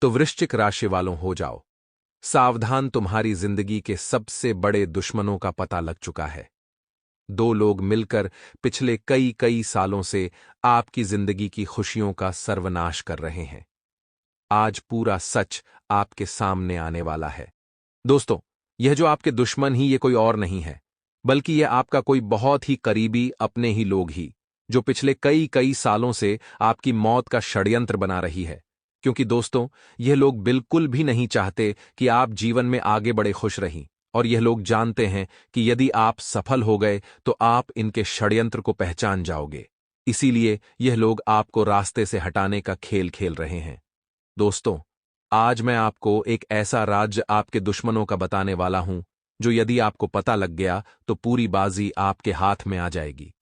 तो वृश्चिक राशि वालों हो जाओ सावधान, तुम्हारी जिंदगी के सबसे बड़े दुश्मनों का पता लग चुका है। दो लोग मिलकर पिछले कई कई सालों से आपकी जिंदगी की खुशियों का सर्वनाश कर रहे हैं। आज पूरा सच आपके सामने आने वाला है। दोस्तों, यह जो आपके दुश्मन ही ये कोई और नहीं है, बल्कि यह आपका कोई बहुत ही करीबी अपने ही लोग ही, जो पिछले कई कई सालों से आपकी मौत का षड्यंत्र बना रही है। क्योंकि दोस्तों, यह लोग बिल्कुल भी नहीं चाहते कि आप जीवन में आगे बढ़े खुश रहीं, और यह लोग जानते हैं कि यदि आप सफल हो गए तो आप इनके षड्यंत्र को पहचान जाओगे। इसीलिए यह लोग आपको रास्ते से हटाने का खेल खेल रहे हैं। दोस्तों, आज मैं आपको एक ऐसा राज्य आपके दुश्मनों का बताने वाला हूं, जो यदि आपको पता लग गया तो पूरी बाजी आपके हाथ में आ जाएगी।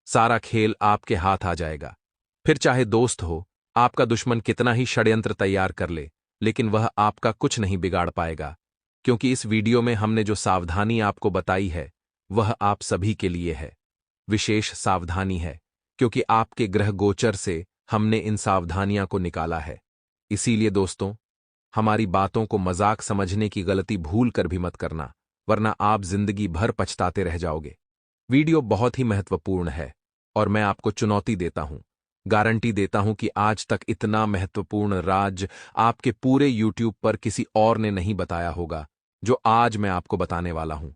सारा खेल आपके हाथ आ जाएगा। फिर चाहे दोस्त हो, आपका दुश्मन कितना ही षड्यंत्र तैयार कर ले, लेकिन वह आपका कुछ नहीं बिगाड़ पाएगा। क्योंकि इस वीडियो में हमने जो सावधानी आपको बताई है, वह आप सभी के लिए है। विशेष सावधानी है, क्योंकि आपके ग्रह गोचर से हमने इन सावधानियां को निकाला है। इसीलिए दोस्तों, हमारी बातों को मजाक समझने की गलती भूल कर भी मत करना, वरना आप जिंदगी भर पछताते रह जाओगे। वीडियो बहुत ही महत्वपूर्ण है, और मैं आपको चुनौती देता हूं, गारंटी देता हूं कि आज तक इतना महत्वपूर्ण राज आपके पूरे यूट्यूब पर किसी और ने नहीं बताया होगा, जो आज मैं आपको बताने वाला हूं।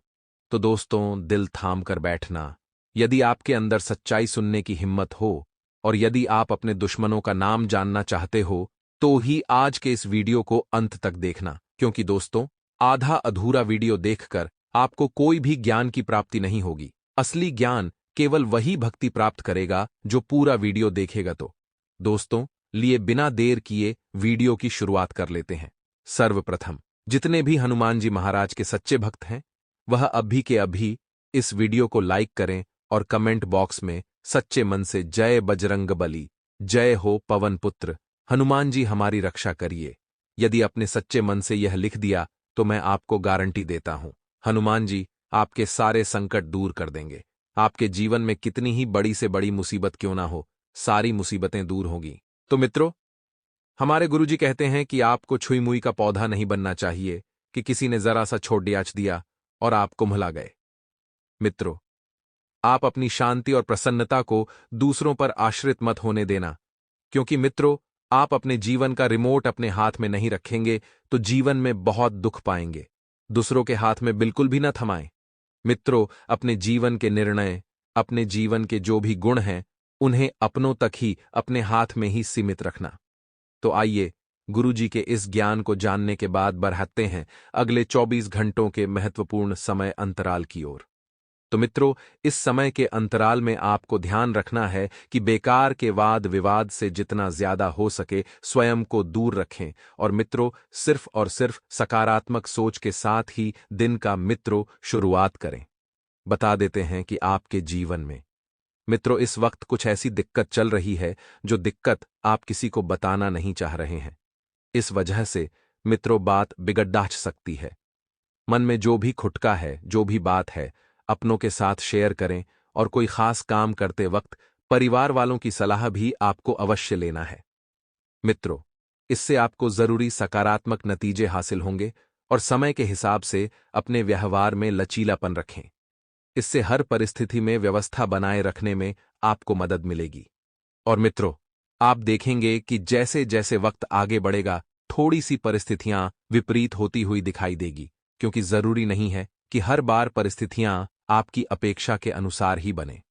तो दोस्तों, दिल थाम कर बैठना। यदि आपके अंदर सच्चाई सुनने की हिम्मत हो, और यदि आप अपने दुश्मनों का नाम जानना चाहते हो, तो ही आज के इस वीडियो को अंत तक देखना। क्योंकि दोस्तों, आधा अधूरा वीडियो देखकर आपको कोई भी ज्ञान की प्राप्ति नहीं होगी। असली ज्ञान केवल वही भक्ति प्राप्त करेगा जो पूरा वीडियो देखेगा। तो दोस्तों, लिए बिना देर किए वीडियो की शुरुआत कर लेते हैं। सर्वप्रथम, जितने भी हनुमान जी महाराज के सच्चे भक्त हैं, वह अभी के अभी इस वीडियो को लाइक करें और कमेंट बॉक्स में सच्चे मन से जय बजरंग बली, जय हो पवन पुत्र, हनुमान जी हमारी रक्षा करिए। यदि अपने सच्चे मन से यह लिख दिया तो मैं आपको गारंटी देता हूं, हनुमान जी आपके सारे संकट दूर कर देंगे। आपके जीवन में कितनी ही बड़ी से बड़ी मुसीबत क्यों ना हो, सारी मुसीबतें दूर होंगी। तो मित्रों, हमारे गुरुजी कहते हैं कि आपको छुई मुई का पौधा नहीं बनना चाहिए कि किसी ने जरा सा छोड़ दिया और आप कुम्हला गए। मित्रों, आप अपनी शांति और प्रसन्नता को दूसरों पर आश्रित मत होने देना, क्योंकि मित्रों, आप अपने जीवन का रिमोट अपने हाथ में नहीं रखेंगे तो जीवन में बहुत दुख पाएंगे। दूसरों के हाथ में बिल्कुल भी न थमाएं। मित्रों, अपने जीवन के निर्णय, अपने जीवन के जो भी गुण हैं, उन्हें अपनों तक ही, अपने हाथ में ही सीमित रखना। तो आइए, गुरुजी के इस ज्ञान को जानने के बाद बढ़ते हैं अगले 24 घंटों के महत्वपूर्ण समय अंतराल की ओर। तो मित्रों, इस समय के अंतराल में आपको ध्यान रखना है कि बेकार के वाद विवाद से जितना ज्यादा हो सके स्वयं को दूर रखें, और मित्रों, सिर्फ और सिर्फ सकारात्मक सोच के साथ ही दिन का मित्रों शुरुआत करें। बता देते हैं कि आपके जीवन में मित्रों इस वक्त कुछ ऐसी दिक्कत चल रही है, जो दिक्कत आप किसी को बताना नहीं चाह रहे हैं। इस वजह से मित्रों बात बिगड़ सकती है। मन में जो भी खुटका है, जो भी बात है, अपनों के साथ शेयर करें, और कोई खास काम करते वक्त परिवार वालों की सलाह भी आपको अवश्य लेना है। मित्रों, इससे आपको जरूरी सकारात्मक नतीजे हासिल होंगे, और समय के हिसाब से अपने व्यवहार में लचीलापन रखें। इससे हर परिस्थिति में व्यवस्था बनाए रखने में आपको मदद मिलेगी। और मित्रों, आप देखेंगे कि जैसे जैसे वक्त आगे बढ़ेगा, थोड़ी सी परिस्थितियां विपरीत होती हुई दिखाई देगी, क्योंकि जरूरी नहीं है कि हर बार परिस्थितियां आपकी अपेक्षा के अनुसार ही बने।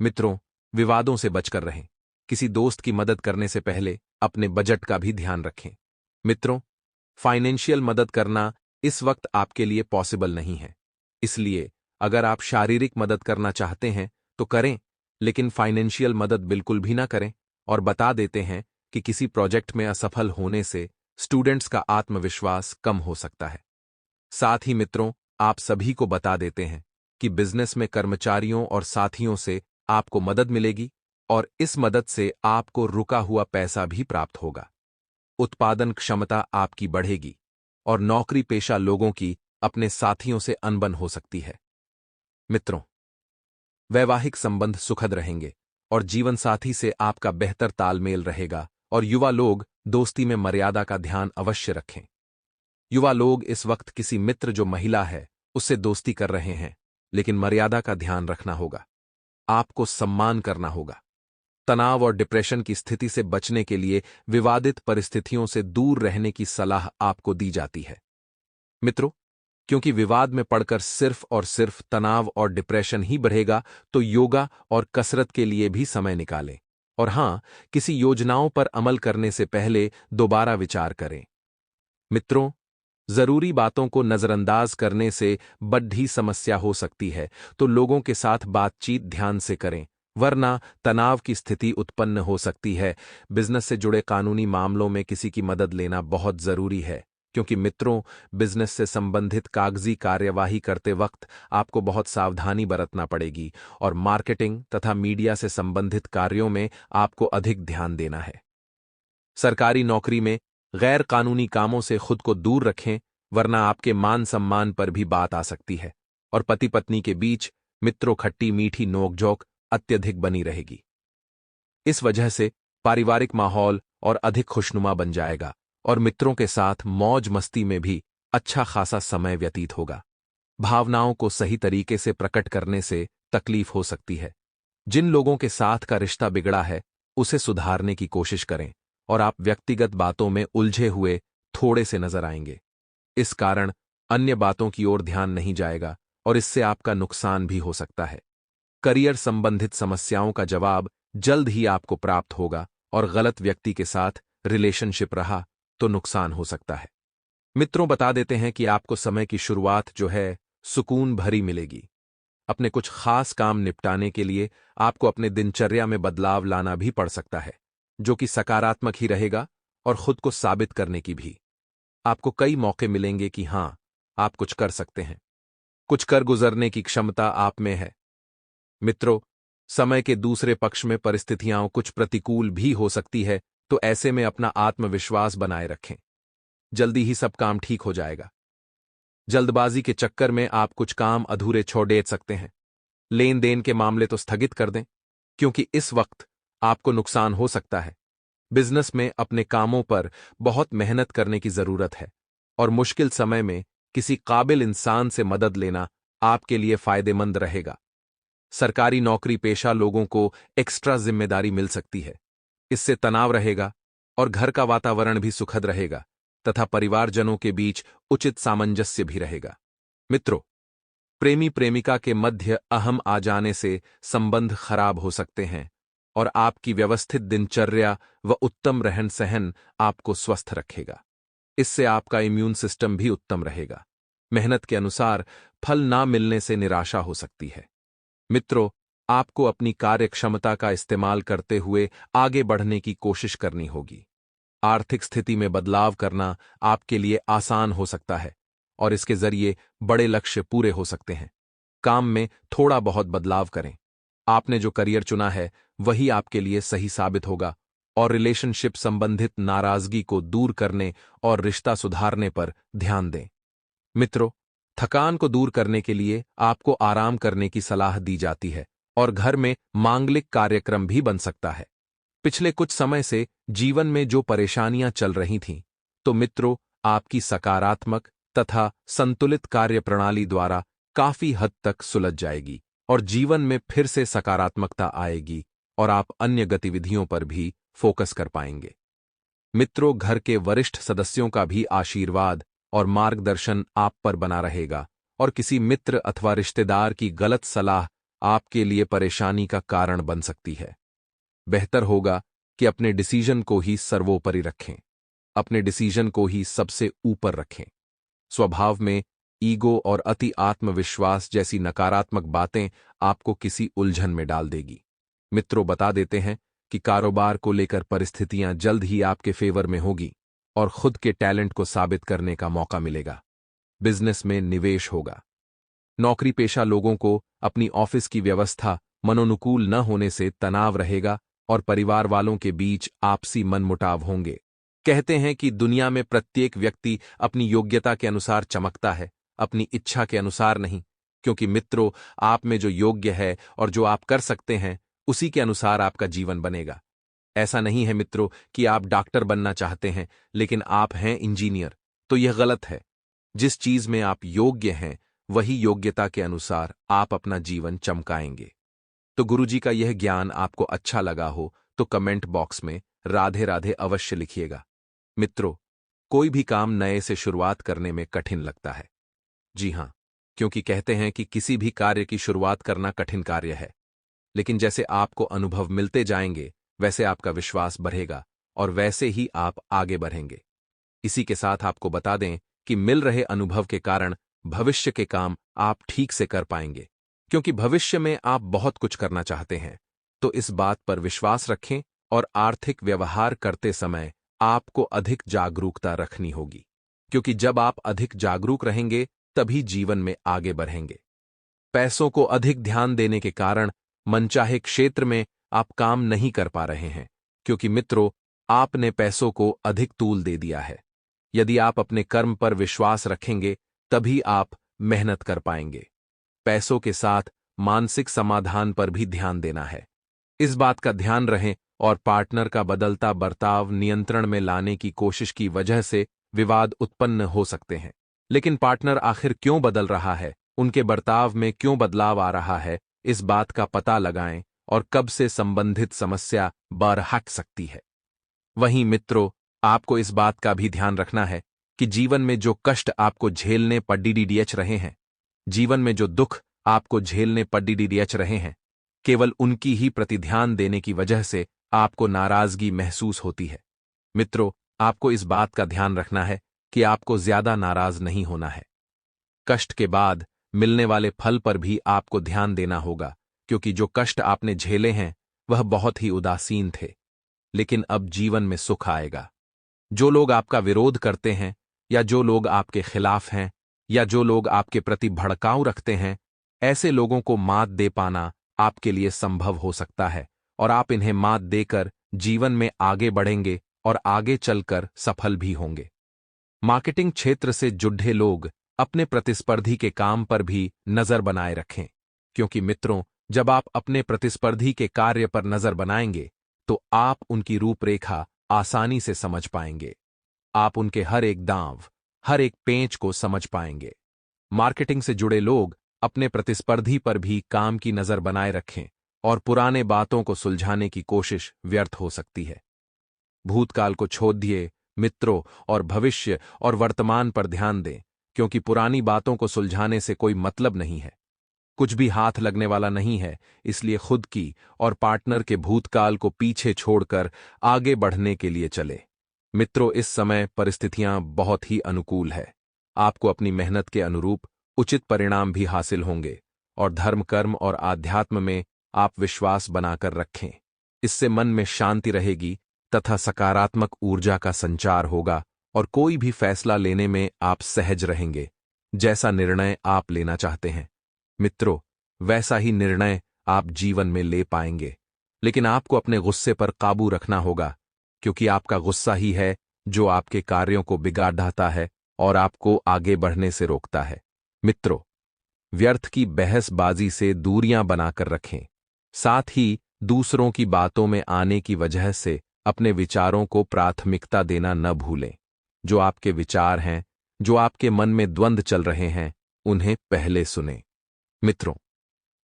मित्रों, विवादों से बचकर रहें। किसी दोस्त की मदद करने से पहले अपने बजट का भी ध्यान रखें। मित्रों, फाइनेंशियल मदद करना इस वक्त आपके लिए पॉसिबल नहीं है। इसलिए अगर आप शारीरिक मदद करना चाहते हैं तो करें, लेकिन फाइनेंशियल मदद बिल्कुल भी ना करें। और बता देते हैं कि किसी प्रोजेक्ट में असफल होने से स्टूडेंट्स का आत्मविश्वास कम हो सकता है। साथ ही मित्रों, आप सभी को बता देते हैं कि बिजनेस में कर्मचारियों और साथियों से आपको मदद मिलेगी, और इस मदद से आपको रुका हुआ पैसा भी प्राप्त होगा। उत्पादन क्षमता आपकी बढ़ेगी, और नौकरी पेशा लोगों की अपने साथियों से अनबन हो सकती है। मित्रों, वैवाहिक संबंध सुखद रहेंगे, और जीवन साथी से आपका बेहतर तालमेल रहेगा, और युवा लोग दोस्ती में मर्यादा का ध्यान अवश्य रखें। युवा लोग इस वक्त किसी मित्र जो महिला है उससे दोस्ती कर रहे हैं, लेकिन मर्यादा का ध्यान रखना होगा। आपको सम्मान करना होगा। तनाव और डिप्रेशन की स्थिति से बचने के लिए विवादित परिस्थितियों से दूर रहने की सलाह आपको दी जाती है। मित्रों, क्योंकि विवाद में पड़कर सिर्फ और सिर्फ तनाव और डिप्रेशन ही बढ़ेगा, तो योगा और कसरत के लिए भी समय निकालें। और हां, किसी योजनाओं पर अमल करने से पहले दोबारा विचार करें। मित्रों, जरूरी बातों को नजरअंदाज करने से बड़ी समस्या हो सकती है, तो लोगों के साथ बातचीत ध्यान से करें, वरना तनाव की स्थिति उत्पन्न हो सकती है। बिजनेस से जुड़े कानूनी मामलों में किसी की मदद लेना बहुत जरूरी है, क्योंकि मित्रों, बिजनेस से संबंधित कागजी कार्यवाही करते वक्त आपको बहुत सावधानी बरतना पड़ेगी और मार्केटिंग तथा मीडिया से संबंधित कार्यों में आपको अधिक ध्यान देना है। सरकारी नौकरी में गैर कानूनी कामों से खुद को दूर रखें, वरना आपके मान सम्मान पर भी बात आ सकती है। और पति पत्नी के बीच मित्रों खट्टी मीठी नोकझोंक अत्यधिक बनी रहेगी। इस वजह से पारिवारिक माहौल और अधिक खुशनुमा बन जाएगा और मित्रों के साथ मौज मस्ती में भी अच्छा खासा समय व्यतीत होगा। भावनाओं को सही तरीके से प्रकट करने से तकलीफ हो सकती है। जिन लोगों के साथ का रिश्ता बिगड़ा है उसे सुधारने की कोशिश करें और आप व्यक्तिगत बातों में उलझे हुए थोड़े से नजर आएंगे। इस कारण अन्य बातों की ओर ध्यान नहीं जाएगा और इससे आपका नुकसान भी हो सकता है। करियर संबंधित समस्याओं का जवाब जल्द ही आपको प्राप्त होगा और गलत व्यक्ति के साथ रिलेशनशिप रहा तो नुकसान हो सकता है। मित्रों बता देते हैं कि आपको समय की शुरुआत जो है सुकून भरी मिलेगी। अपने कुछ खास काम निपटाने के लिए आपको अपने दिनचर्या में बदलाव लाना भी पड़ सकता है, जो कि सकारात्मक ही रहेगा और खुद को साबित करने की भी। आपको कई मौके मिलेंगे कि हां, आप कुछ कर सकते हैं, कुछ कर गुजरने की क्षमता आप में है। मित्रों, समय के दूसरे पक्ष में परिस्थितियां कुछ प्रतिकूल भी हो सकती है, तो ऐसे में अपना आत्मविश्वास बनाए रखें। जल्दी ही सब काम ठीक हो जाएगा। जल्दबाजी के चक्कर में आप कुछ काम अधूरे छोड़ दे सकते हैं। लेन देन के मामले तो स्थगित कर दें, क्योंकि इस वक्त आपको नुकसान हो सकता है। बिजनेस में अपने कामों पर बहुत मेहनत करने की जरूरत है और मुश्किल समय में किसी काबिल इंसान से मदद लेना आपके लिए फायदेमंद रहेगा। सरकारी नौकरी पेशा लोगों को एक्स्ट्रा जिम्मेदारी मिल सकती है। इससे तनाव रहेगा और घर का वातावरण भी सुखद रहेगा तथा परिवारजनों के बीच उचित सामंजस्य भी रहेगा। मित्रों, प्रेमी प्रेमिका के मध्य अहम आ जाने से संबंध खराब हो सकते हैं और आपकी व्यवस्थित दिनचर्या व उत्तम रहन सहन आपको स्वस्थ रखेगा। इससे आपका इम्यून सिस्टम भी उत्तम रहेगा। मेहनत के अनुसार फल ना मिलने से निराशा हो सकती है। मित्रों, आपको अपनी कार्य क्षमता का इस्तेमाल करते हुए आगे बढ़ने की कोशिश करनी होगी। आर्थिक स्थिति में बदलाव करना आपके लिए आसान हो सकता है और इसके जरिए बड़े लक्ष्य पूरे हो सकते हैं। काम में थोड़ा बहुत बदलाव करें। आपने जो करियर चुना है वही आपके लिए सही साबित होगा और रिलेशनशिप संबंधित नाराजगी को दूर करने और रिश्ता सुधारने पर ध्यान दें। मित्रों, थकान को दूर करने के लिए आपको आराम करने की सलाह दी जाती है और घर में मांगलिक कार्यक्रम भी बन सकता है। पिछले कुछ समय से जीवन में जो परेशानियां चल रही थीं, तो मित्रों, आपकी सकारात्मक तथा संतुलित कार्यप्रणाली द्वारा काफी हद तक सुलझ जाएगी और जीवन में फिर से सकारात्मकता आएगी और आप अन्य गतिविधियों पर भी फोकस कर पाएंगे। मित्रों, घर के वरिष्ठ सदस्यों का भी आशीर्वाद और मार्गदर्शन आप पर बना रहेगा और किसी मित्र अथवा रिश्तेदार की गलत सलाह आपके लिए परेशानी का कारण बन सकती है। बेहतर होगा कि अपने डिसीजन को ही सर्वोपरि रखें, अपने डिसीजन को ही सबसे ऊपर रखें। स्वभाव में ईगो और अति आत्मविश्वास जैसी नकारात्मक बातें आपको किसी उलझन में डाल देगी। मित्रों, बता देते हैं कि कारोबार को लेकर परिस्थितियां जल्द ही आपके फेवर में होगी और खुद के टैलेंट को साबित करने का मौका मिलेगा। बिजनेस में निवेश होगा। नौकरी पेशा लोगों को अपनी ऑफिस की व्यवस्था मनोनुकूल न होने से तनाव रहेगा और परिवार वालों के बीच आपसी मनमुटाव होंगे। कहते हैं कि दुनिया में प्रत्येक व्यक्ति अपनी योग्यता के अनुसार चमकता है, अपनी इच्छा के अनुसार नहीं, क्योंकि मित्रों, आप में जो योग्य है और जो आप कर सकते हैं उसी के अनुसार आपका जीवन बनेगा। ऐसा नहीं है मित्रों कि आप डॉक्टर बनना चाहते हैं लेकिन आप हैं इंजीनियर, तो यह गलत है। जिस चीज में आप योग्य हैं वही योग्यता के अनुसार आप अपना जीवन चमकाएंगे। तो गुरुजी का यह ज्ञान आपको अच्छा लगा हो तो कमेंट बॉक्स में राधे राधे अवश्य लिखिएगा। मित्रों, कोई भी काम नए से शुरुआत करने में कठिन लगता है। जी हां, क्योंकि कहते हैं कि किसी भी कार्य की शुरुआत करना कठिन कार्य है। लेकिन जैसे आपको अनुभव मिलते जाएंगे वैसे आपका विश्वास बढ़ेगा और वैसे ही आप आगे बढ़ेंगे। इसी के साथ आपको बता दें कि मिल रहे अनुभव के कारण भविष्य के काम आप ठीक से कर पाएंगे, क्योंकि भविष्य में आप बहुत कुछ करना चाहते हैं। तो इस बात पर विश्वास रखें और आर्थिक व्यवहार करते समय आपको अधिक जागरूकता रखनी होगी, क्योंकि जब आप अधिक जागरूक रहेंगे तभी जीवन में आगे बढ़ेंगे। पैसों को अधिक ध्यान देने के कारण मनचाहे क्षेत्र में आप काम नहीं कर पा रहे हैं, क्योंकि मित्रों, आपने पैसों को अधिक तूल दे दिया है। यदि आप अपने कर्म पर विश्वास रखेंगे तभी आप मेहनत कर पाएंगे। पैसों के साथ मानसिक समाधान पर भी ध्यान देना है। इस बात का ध्यान रहे और पार्टनर का बदलता बर्ताव नियंत्रण में लाने की कोशिश की वजह से विवाद उत्पन्न हो सकते हैं। लेकिन पार्टनर आखिर क्यों बदल रहा है, उनके बर्ताव में क्यों बदलाव आ रहा है, इस बात का पता लगाएं और कब से संबंधित समस्या बढ़ सकती है। वहीं मित्रों, आपको इस बात का भी ध्यान रखना है कि जीवन में जो कष्ट आपको झेलने पड़ रहे हैं, जीवन में जो दुख आपको झेलने पड़ रहे हैं, केवल उनकी ही प्रति ध्यान देने की वजह से आपको नाराजगी महसूस होती है। मित्रों, आपको इस बात का ध्यान रखना है कि आपको ज्यादा नाराज नहीं होना है। कष्ट के बाद मिलने वाले फल पर भी आपको ध्यान देना होगा, क्योंकि जो कष्ट आपने झेले हैं वह बहुत ही उदासीन थे, लेकिन अब जीवन में सुख आएगा। जो लोग आपका विरोध करते हैं या जो लोग आपके खिलाफ हैं या जो लोग आपके प्रति भड़काऊ रखते हैं, ऐसे लोगों को मात दे पाना आपके लिए संभव हो सकता है और आप इन्हें मात देकर जीवन में आगे बढ़ेंगे और आगे चलकर सफल भी होंगे। मार्केटिंग क्षेत्र से जुड़े लोग अपने प्रतिस्पर्धी के काम पर भी नजर बनाए रखें, क्योंकि मित्रों, जब आप अपने प्रतिस्पर्धी के कार्य पर नजर बनाएंगे तो आप उनकी रूपरेखा आसानी से समझ पाएंगे। आप उनके हर एक दांव, हर एक पेंच को समझ पाएंगे। मार्केटिंग से जुड़े लोग अपने प्रतिस्पर्धी पर भी काम की नजर बनाए रखें और पुराने बातों को सुलझाने की कोशिश व्यर्थ हो सकती है। भूतकाल को छोड़ दिए मित्रों और भविष्य और वर्तमान पर ध्यान दें, क्योंकि पुरानी बातों को सुलझाने से कोई मतलब नहीं है। कुछ भी हाथ लगने वाला नहीं है, इसलिए खुद की और पार्टनर के भूतकाल को पीछे छोड़कर आगे बढ़ने के लिए चले। मित्रों, इस समय परिस्थितियां बहुत ही अनुकूल है। आपको अपनी मेहनत के अनुरूप उचित परिणाम भी हासिल होंगे और धर्म, कर्म और आध्यात्म में आप विश्वास बनाकर रखें। इससे मन में शांति रहेगी तथा सकारात्मक ऊर्जा का संचार होगा और कोई भी फैसला लेने में आप सहज रहेंगे। जैसा निर्णय आप लेना चाहते हैं मित्रों, वैसा ही निर्णय आप जीवन में ले पाएंगे। लेकिन आपको अपने गुस्से पर काबू रखना होगा, क्योंकि आपका गुस्सा ही है जो आपके कार्यों को बिगाड़ डालता है और आपको आगे बढ़ने से रोकता है। मित्रों, व्यर्थ की बहसबाजी से दूरियां बनाकर रखें। साथ ही दूसरों की बातों में आने की वजह से अपने विचारों को प्राथमिकता देना न भूलें। जो आपके विचार हैं, जो आपके मन में द्वंद्व चल रहे हैं, उन्हें पहले सुनें। मित्रों,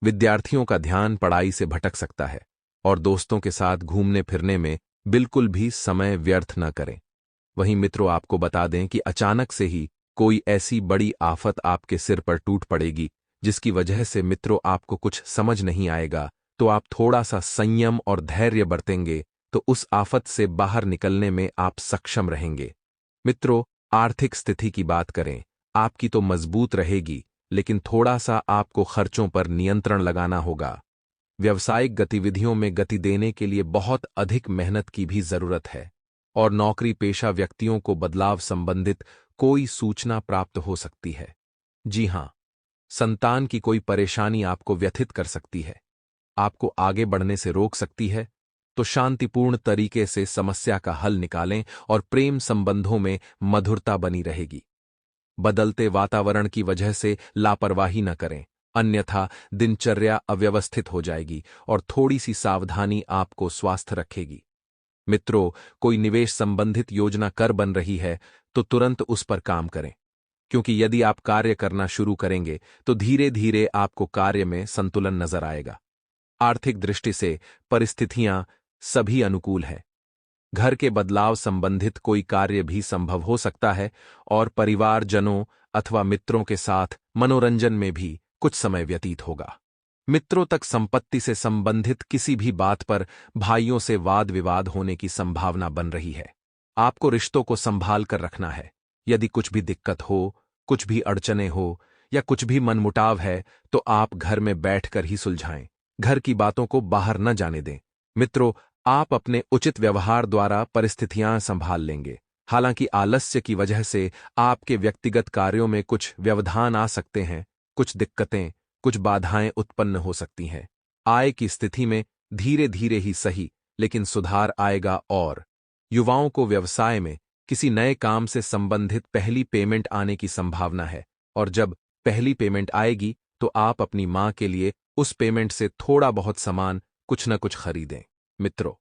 विद्यार्थियों का ध्यान पढ़ाई से भटक सकता है और दोस्तों के साथ घूमने फिरने में बिल्कुल भी समय व्यर्थ न करें। वहीं मित्रों, आपको बता दें कि अचानक से ही कोई ऐसी बड़ी आफत आपके सिर पर टूट पड़ेगी जिसकी वजह से मित्रों आपको कुछ समझ नहीं आएगा। तो आप थोड़ा सा संयम और धैर्य बरतेंगे तो उस आफत से बाहर निकलने में आप सक्षम रहेंगे। मित्रों, आर्थिक स्थिति की बात करें, आपकी तो मजबूत रहेगी, लेकिन थोड़ा सा आपको खर्चों पर नियंत्रण लगाना होगा। व्यावसायिक गतिविधियों में गति देने के लिए बहुत अधिक मेहनत की भी जरूरत है और नौकरी पेशा व्यक्तियों को बदलाव संबंधित कोई सूचना प्राप्त हो सकती है। जी हां, संतान की कोई परेशानी आपको व्यथित कर सकती है, आपको आगे बढ़ने से रोक सकती है। तो शांतिपूर्ण तरीके से समस्या का हल निकालें और प्रेम संबंधों में मधुरता बनी रहेगी। बदलते वातावरण की वजह से लापरवाही न करें, अन्यथा दिनचर्या अव्यवस्थित हो जाएगी और थोड़ी सी सावधानी आपको स्वस्थ रखेगी। मित्रों, कोई निवेश संबंधित योजना कर बन रही है तो तुरंत उस पर काम करें, क्योंकि यदि आप कार्य करना शुरू करेंगे तो धीरे धीरे आपको कार्य में संतुलन नजर आएगा। आर्थिक दृष्टि से परिस्थितियां सभी अनुकूल है। घर के बदलाव संबंधित कोई कार्य भी संभव हो सकता है और परिवारजनों अथवा मित्रों के साथ मनोरंजन में भी कुछ समय व्यतीत होगा। मित्रों तक संपत्ति से संबंधित किसी भी बात पर भाइयों से वाद विवाद होने की संभावना बन रही है। आपको रिश्तों को संभाल कर रखना है। यदि कुछ भी दिक्कत हो, कुछ भी अड़चने हो या कुछ भी मनमुटाव है तो आप घर में बैठकर ही सुलझाएं। घर की बातों को बाहर न जाने दें। मित्रों, आप अपने उचित व्यवहार द्वारा परिस्थितियां संभाल लेंगे। हालांकि आलस्य की वजह से आपके व्यक्तिगत कार्यों में कुछ व्यवधान आ सकते हैं, कुछ दिक्कतें, कुछ बाधाएं उत्पन्न हो सकती हैं। आय की स्थिति में धीरे धीरे ही सही लेकिन सुधार आएगा और युवाओं को व्यवसाय में किसी नए काम से संबंधित पहली पेमेंट आने की संभावना है और जब पहली पेमेंट आएगी तो आप अपनी मां के लिए उस पेमेंट से थोड़ा बहुत सामान कुछ न कुछ खरीदें। मित्रों,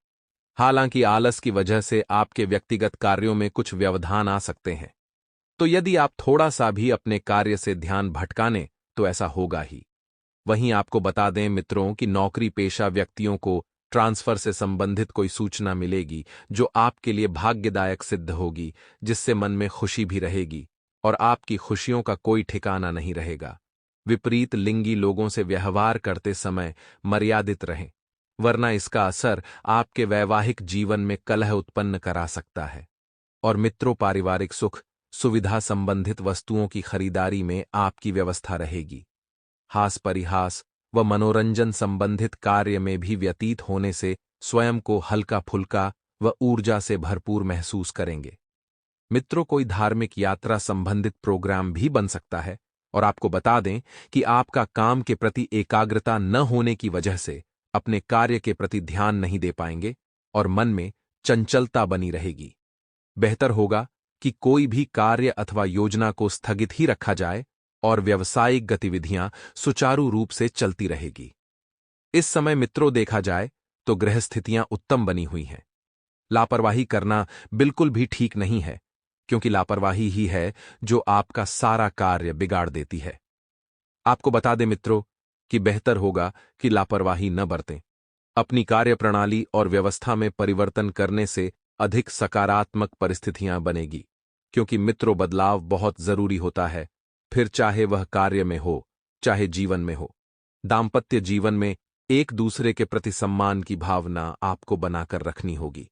हालांकि आलस की वजह से आपके व्यक्तिगत कार्यों में कुछ व्यवधान आ सकते हैं, तो यदि आप थोड़ा सा भी अपने कार्य से ध्यान भटकाने तो ऐसा होगा ही। वहीं आपको बता दें मित्रों कि नौकरी पेशा व्यक्तियों को ट्रांसफर से संबंधित कोई सूचना मिलेगी जो आपके लिए भाग्यदायक सिद्ध होगी, जिससे मन में खुशी भी रहेगी और आपकी खुशियों का कोई ठिकाना नहीं रहेगा। विपरीत लिंगी लोगों से व्यवहार करते समय मर्यादित रहें, वरना इसका असर आपके वैवाहिक जीवन में कलह उत्पन्न करा सकता है। और मित्रों, पारिवारिक सुख सुविधा संबंधित वस्तुओं की खरीदारी में आपकी व्यवस्था रहेगी। हास परिहास व मनोरंजन संबंधित कार्य में भी व्यतीत होने से स्वयं को हल्का फुल्का व ऊर्जा से भरपूर महसूस करेंगे। मित्रों, कोई धार्मिक यात्रा संबंधित प्रोग्राम भी बन सकता है और आपको बता दें कि आपका काम के प्रति एकाग्रता न होने की वजह से अपने कार्य के प्रति ध्यान नहीं दे पाएंगे और मन में चंचलता बनी रहेगी। बेहतर होगा कि कोई भी कार्य अथवा योजना को स्थगित ही रखा जाए और व्यावसायिक गतिविधियां सुचारू रूप से चलती रहेगी। इस समय मित्रों देखा जाए तो ग्रह स्थितियां उत्तम बनी हुई हैं। लापरवाही करना बिल्कुल भी ठीक नहीं है, क्योंकि लापरवाही ही है जो आपका सारा कार्य बिगाड़ देती है। आपको बता दें मित्रों कि बेहतर होगा कि लापरवाही न बरतें। अपनी कार्यप्रणाली और व्यवस्था में परिवर्तन करने से अधिक सकारात्मक परिस्थितियां बनेगी, क्योंकि मित्रों बदलाव बहुत जरूरी होता है, फिर चाहे वह कार्य में हो चाहे जीवन में हो। दाम्पत्य जीवन में एक दूसरे के प्रति सम्मान की भावना आपको बनाकर रखनी होगी,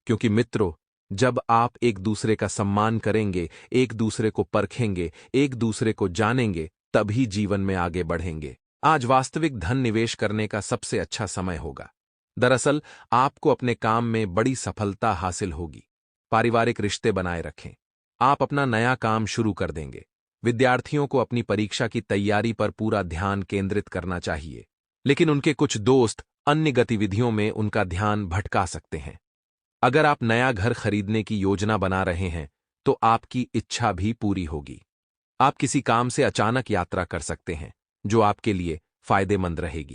क्योंकि मित्रों जब आप एक दूसरे का सम्मान करेंगे, एक दूसरे को परखेंगे, एक दूसरे को जानेंगे, तभी जीवन में आगे बढ़ेंगे। आज वास्तविक धन निवेश करने का सबसे अच्छा समय होगा। दरअसल आपको अपने काम में बड़ी सफलता हासिल होगी। पारिवारिक रिश्ते बनाए रखें। आप अपना नया काम शुरू कर देंगे। विद्यार्थियों को अपनी परीक्षा की तैयारी पर पूरा ध्यान केंद्रित करना चाहिए, लेकिन उनके कुछ दोस्त अन्य गतिविधियों में उनका ध्यान भटका सकते हैं। अगर आप नया घर खरीदने की योजना बना रहे हैं तो आपकी इच्छा भी पूरी होगी। आप किसी काम से अचानक यात्रा कर सकते हैं जो आपके लिए फायदेमंद रहेगी।